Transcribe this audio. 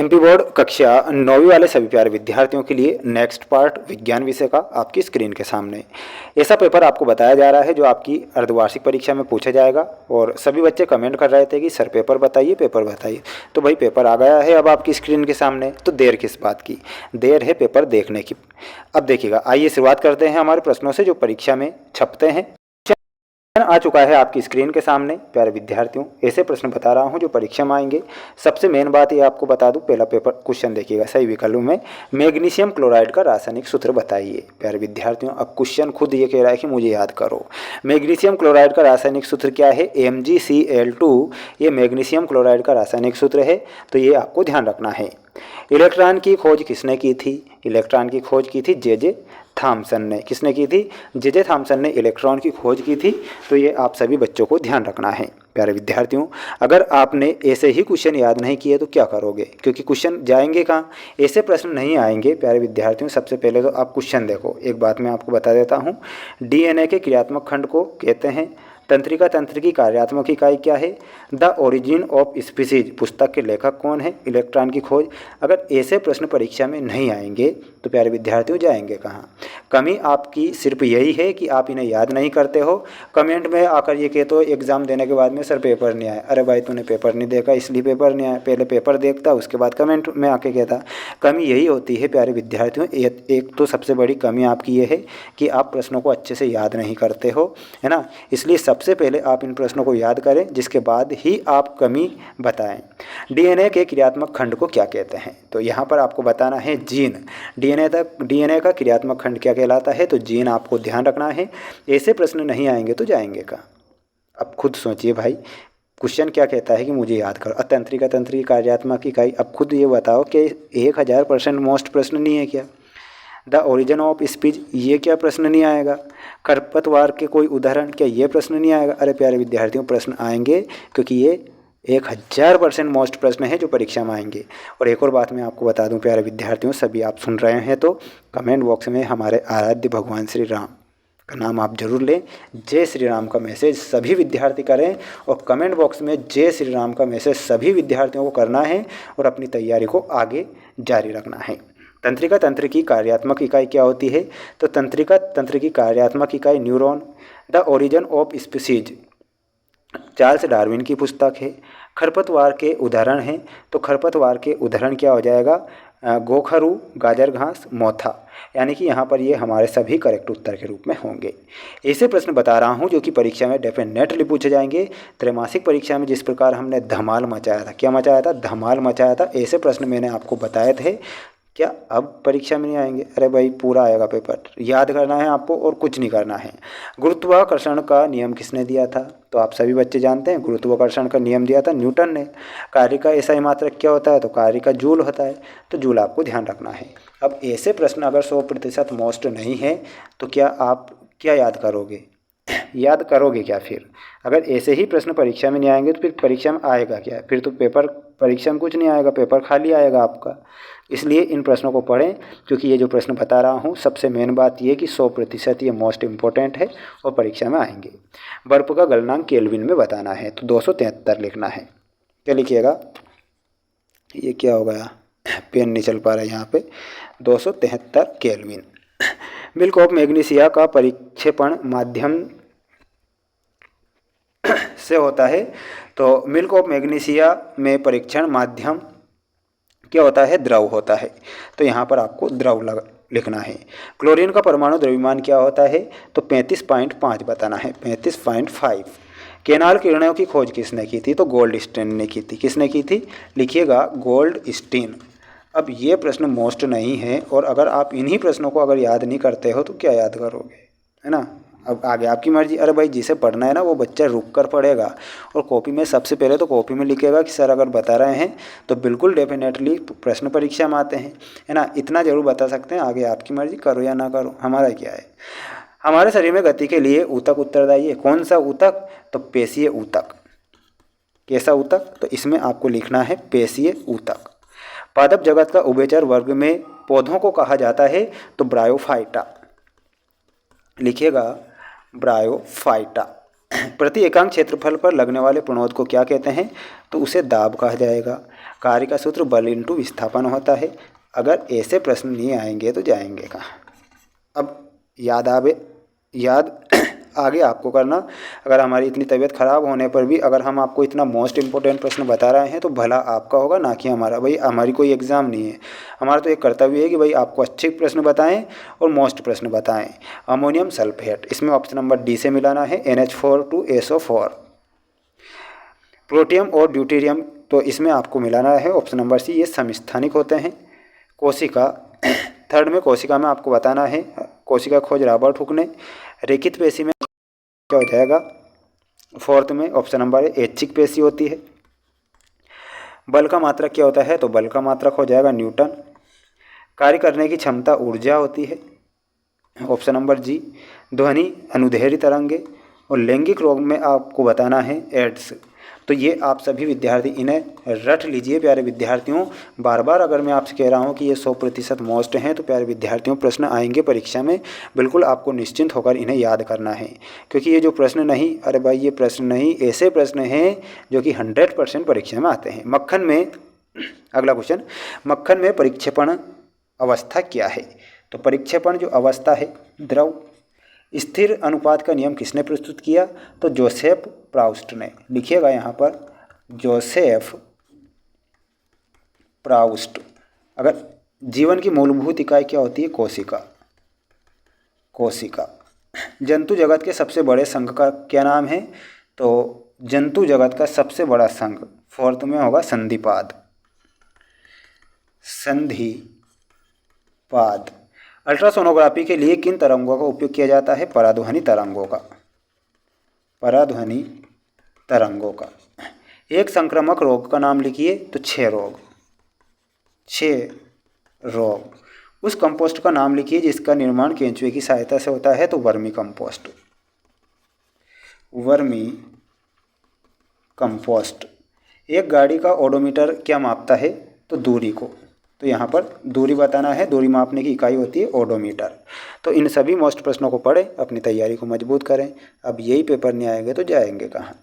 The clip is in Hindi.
एमपी बोर्ड कक्षा 9वीं वाले सभी प्यारे विद्यार्थियों के लिए नेक्स्ट पार्ट विज्ञान विषय का आपकी स्क्रीन के सामने ऐसा पेपर आपको बताया जा रहा है जो आपकी अर्धवार्षिक परीक्षा में पूछा जाएगा। और सभी बच्चे कमेंट कर रहे थे कि सर पेपर बताइए पेपर बताइए, तो भाई पेपर आ गया है अब आपकी स्क्रीन के सामने। तो देर किस बात की, देर है पेपर देखने की। अब देखिएगा, आइए शुरुआत करते हैं हमारे प्रश्नों से जो परीक्षा में छपते हैं। आ चुका है आपकी स्क्रीन के सामने प्यारे विद्यार्थियों, ऐसे प्रश्न बता रहा हूं जो परीक्षा में आएंगे। सबसे मेन बात ये आपको बता दूं, पहला पेपर क्वेश्चन देखिएगा, सही विकल्प में मैग्नीशियम क्लोराइड का रासायनिक सूत्र बताइए। प्यारे विद्यार्थियों, अब क्वेश्चन खुद ये कह रहा है कि मुझे याद करो। मैग्नीशियम क्लोराइड का रासायनिक सूत्र क्या है? MgCl2। ये मैग्नीशियम क्लोराइड का रासायनिक सूत्र है, तो ये आपको ध्यान रखना है। इलेक्ट्रॉन की खोज किसने की थी? इलेक्ट्रॉन की खोज की थी जे थॉमसन ने। किसने की थी? जे थॉमसन ने इलेक्ट्रॉन की खोज की थी। तो ये आप सभी बच्चों को ध्यान रखना है। प्यारे विद्यार्थियों, अगर आपने ऐसे ही क्वेश्चन याद नहीं किए तो क्या करोगे, क्योंकि क्वेश्चन जाएंगे कहाँ, ऐसे प्रश्न नहीं आएंगे। प्यारे विद्यार्थियों, सबसे पहले तो आप क्वेश्चन देखो। एक बात मैं आपको बता देता हूँ, DNA के क्रियात्मक खंड को कहते हैं। तंत्रिका तंत्र की कार्यात्मक इकाई क्या है? द ओरिजिन ऑफ स्पीसीज पुस्तक के लेखक कौन है? इलेक्ट्रॉन की खोज। अगर ऐसे प्रश्न परीक्षा में नहीं आएंगे तो प्यारे विद्यार्थियों जाएंगे कहाँ? कमी आपकी सिर्फ यही है कि आप इन्हें याद नहीं करते हो। कमेंट में आकर ये कहते हो एग्ज़ाम देने के बाद में सर पेपर नहीं आया। अरे भाई, तूने पेपर नहीं देखा इसलिए पेपर नहीं आया। पहले पेपर देखता, उसके बाद कमेंट में आके कहता। कमी यही होती है प्यारे विद्यार्थियों। एक तो सबसे बड़ी कमी आपकी ये है कि आप प्रश्नों को अच्छे से याद नहीं करते हो, है ना। इसलिए सबसे पहले आप इन प्रश्नों को याद करें, जिसके बाद ही आप कमी बताएं। DNA के क्रियात्मक खंड को क्या कहते हैं? तो यहाँ पर आपको बताना है जीन। DNA का क्रियात्मक खंड क्या कहलाता है? तो जीन आपको ध्यान रखना है। ऐसे प्रश्न नहीं आएंगे तो जाएंगे कहाँ? अब खुद सोचिए भाई, क्वेश्चन क्या कहता है कि मुझे याद करो। तंत्रिका तंत्र की कार्यात्मक इकाई, अब खुद ये बताओ कि 1000% मोस्ट प्रश्न नहीं है क्या? द ओरिजिन ऑफ स्पीच, ये क्या प्रश्न नहीं आएगा? खरपतवार के कोई उदाहरण, क्या ये प्रश्न नहीं आएगा? अरे प्यारे विद्यार्थियों, प्रश्न आएंगे, क्योंकि ये 1000% मोस्ट प्रश्न है जो परीक्षा में आएंगे। और एक और बात मैं आपको बता दूं प्यारे विद्यार्थियों, सभी आप सुन रहे हैं तो कमेंट बॉक्स में हमारे आराध्य भगवान श्री राम का नाम आप जरूर लें। जय श्री राम का मैसेज सभी विद्यार्थी करें, और कमेंट बॉक्स में जय श्री राम का मैसेज सभी विद्यार्थियों को करना है और अपनी तैयारी को आगे जारी रखना है। तंत्रिका तंत्र की कार्यात्मक इकाई क्या होती है? तो तंत्रिका तंत्र की कार्यात्मक इकाई neuron. The origin of species Charles Darwin की पुस्तक है। खरपतवार के उदाहरण हैं, तो खरपतवार के उदाहरण क्या हो जाएगा? गोखरू, गाजर घास, मोथा। यानी कि यहाँ पर ये हमारे सभी करेक्ट उत्तर के रूप में होंगे। ऐसे प्रश्न बता रहा हूँ जो कि परीक्षा में डेफिनेटली पूछे जाएंगे। त्रैमासिक परीक्षा में जिस प्रकार हमने धमाल मचाया था, क्या मचाया था? धमाल मचाया था। ऐसे प्रश्न मैंने आपको बताए थे, क्या अब परीक्षा में नहीं आएंगे? अरे भाई, पूरा आएगा पेपर, याद करना है आपको और कुछ नहीं करना है। गुरुत्वाकर्षण का नियम किसने दिया था? तो आप सभी बच्चे जानते हैं, गुरुत्वाकर्षण का नियम दिया था न्यूटन ने। कार्य का ऐसा ही मात्रक क्या होता है? तो कार्य का जूल होता है, तो जूल आपको ध्यान रखना है। अब ऐसे प्रश्न अगर 100% मोस्ट नहीं है तो क्या आप क्या याद करोगे? याद करोगे क्या फिर? अगर ऐसे ही प्रश्न परीक्षा में नहीं आएंगे तो फिर परीक्षा में आएगा क्या? फिर तो पेपर परीक्षा में कुछ नहीं आएगा, पेपर खाली आएगा आपका। इसलिए इन प्रश्नों को पढ़ें, क्योंकि ये जो प्रश्न बता रहा हूँ सबसे मेन बात ये कि 100% ये मोस्ट इम्पोर्टेंट है और परीक्षा में आएंगे। बर्फ का गलनांक केल्विन में बताना है, तो 273 लिखना है। क्या लिखिएगा? ये क्या हो गया, पेन नहीं चल पा रहा है यहाँ पे। 273 केल्विन। मिल्क ऑफ मैग्नीशिया का परिक्षेपण माध्यम से होता है, तो मिल्क ऑफ मैग्नीशिया में परीक्षण माध्यम क्या होता है? द्रव होता है, तो यहाँ पर आपको द्रव लिखना है। क्लोरीन का परमाणु द्रव्यमान क्या होता है? तो 35.5 बताना है, 35.5। केनाल किरणों की खोज किसने की थी? तो गोल्डस्टीन ने की थी। किसने की थी? लिखिएगा, गोल्डस्टीन। अब ये प्रश्न मोस्ट नहीं है, और अगर आप इन्हीं प्रश्नों को अगर याद नहीं करते हो तो क्या याद करोगे, है ना। अब आगे आपकी मर्जी। अरे भाई, जिसे पढ़ना है ना वो बच्चा रुक कर पढ़ेगा, और कॉपी में सबसे पहले तो कॉपी में लिखेगा कि सर अगर बता रहे हैं तो बिल्कुल डेफिनेटली प्रश्न परीक्षा में आते हैं, है ना। इतना जरूर बता सकते हैं, आगे आपकी मर्जी, करो या ना करो, हमारा क्या है। हमारे शरीर में गति के लिए ऊतक उत्तरदायी है। कौन सा ऊतक? तो पेशीय ऊतक। कैसा ऊतक? तो इसमें आपको लिखना है पेशीय ऊतक। पादप जगत का उभयचर वर्ग में पौधों को कहा जाता है, तो ब्रायोफाइटा। लिखिएगा, ब्रायोफाइटा। प्रति एकांक क्षेत्रफल पर लगने वाले प्रणोद को क्या कहते हैं? तो उसे दाब कहा जाएगा। कार्य का सूत्र बल इंटू विस्थापन होता है। अगर ऐसे प्रश्न नहीं आएंगे तो जाएंगे कहाँ? अब याद आगे आपको करना। अगर हमारी इतनी तबीयत ख़राब होने पर भी अगर हम आपको इतना मोस्ट इम्पोर्टेंट प्रश्न बता रहे हैं तो भला आपका होगा, ना कि हमारा। भाई हमारी कोई एग्ज़ाम नहीं है, हमारा तो एक कर्तव्य है कि भाई आपको अच्छे प्रश्न बताएं और मोस्ट प्रश्न बताएं। अमोनियम सल्फेट, इसमें ऑप्शन नंबर डी से मिलाना है NH4 to SO4। प्रोटियम और ड्यूटेरियम, तो इसमें आपको मिलाना है ऑप्शन नंबर सी, ये समस्थानिक होते हैं। कोशिका, थर्ड में कोशिका में आपको बताना है कोशिका खोज रॉबर्ट हुक ने। रेखित पेशी में क्या हो जाएगा? फोर्थ में ऑप्शन नंबर ए ऐच्छिक पेशी होती है। बल का मात्रक क्या होता है? तो बल का मात्रक हो जाएगा न्यूटन। कार्य करने की क्षमता ऊर्जा होती है, ऑप्शन नंबर जी। ध्वनि अनुदैर्ध्य तरंगे। और लैंगिक रोग में आपको बताना है एड्स। तो ये आप सभी विद्यार्थी इन्हें रट लीजिए प्यारे विद्यार्थियों। बार बार अगर मैं आपसे कह रहा हूँ कि ये 100% मोस्ट हैं, तो प्यारे विद्यार्थियों प्रश्न आएंगे परीक्षा में, बिल्कुल आपको निश्चिंत होकर इन्हें याद करना है। क्योंकि ये जो प्रश्न नहीं, अरे भाई ये प्रश्न नहीं, ऐसे प्रश्न हैं जो कि 100% परीक्षा में आते हैं। मक्खन में, अगला क्वेश्चन, मक्खन में परिक्षेपण अवस्था क्या है? तो परिक्षेपण जो अवस्था है, द्रव स्थिर अनुपात का नियम किसने प्रस्तुत किया? तो जोसेफ प्राउस्ट ने। लिखिएगा यहाँ पर जोसेफ प्राउस्ट। अगर जीवन की मूलभूत इकाई क्या होती है? कोशिका। कोशिका। जंतु जगत के सबसे बड़े संघ का क्या नाम है? तो जंतु जगत का सबसे बड़ा संघ, फोर्थ में होगा संधिपाद। संधिपाद। अल्ट्रासोनोग्राफी के लिए किन तरंगों का उपयोग किया जाता है? पराध्वनि तरंगों का। पराध्वनि तरंगों का। एक संक्रामक रोग का नाम लिखिए। तो 6 रोग। 6 रोग। उस कंपोस्ट का नाम लिखिए जिसका निर्माण केंचुए की सहायता से होता है। तो वर्मी कंपोस्ट। Vermi compost. एक गाड़ी का ओडोमीटर क्या मापता है? तो दूरी को। तो यहाँ पर दूरी बताना है, दूरी मापने की इकाई होती है ओडोमीटर। तो इन सभी मोस्ट प्रश्नों को पढ़ें, अपनी तैयारी को मजबूत करें। अब यही पेपर नहीं आएंगे तो जाएंगे कहाँ?